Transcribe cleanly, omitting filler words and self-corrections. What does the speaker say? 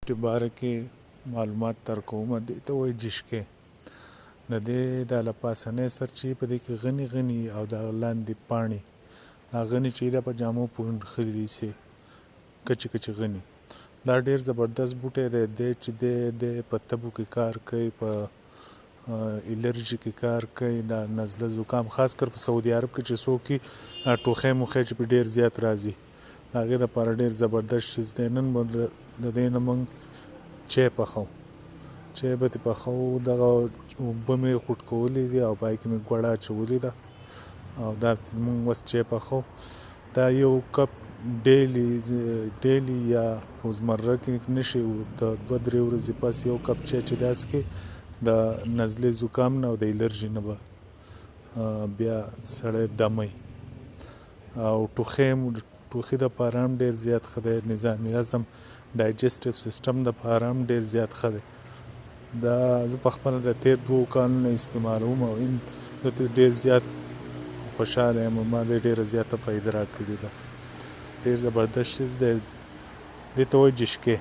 په باره کې معلومات درکوم. دې ته وایي جشکې. د دې د لپاسنۍ سرچې په دې کې غني او د لاندې پاڼې دا غني چې دا په جامو پوښلي سي کچې غني. دا ډېر زبردست بوټی دی چې د په تبو کې کار کوي، په الرجي کې کار کوي، دا نزله زکام خاص کر په سعودي عرب کې چې څوک ټوخی موخی چې په ډېر زیات راځي د هغې دپاره ډېر زبردست شیز دی. نن به د دې نه موږ چای پخوو. چای به ترې پخوو. دغه اوبه مې خوټ کولې دي او پای کې مې ګوړه اچولې ده او دا موږ اوس چای پخوو. دا یو کپ ډیلی یا روزمره کې نشي د 2-3 ورځې پس یو کپ چای چې داسې کې د نزلې زکام نه او د الرجي نه به بیا سړی دمی او ټوخي دپاره هم ډېر زیات ښه دی. نظام هضم ډایجسټیو سیسټم دپاره هم ډېر زیات ښه دی. دا زه په خپله د تېر 2 کالو نه استعمالوم او ډېر زیات خوشحاله یم. ما دې ډېره زیاته فایده راکړې ده. ډېر زبردست شیز دی. دې ته وایي جشکې.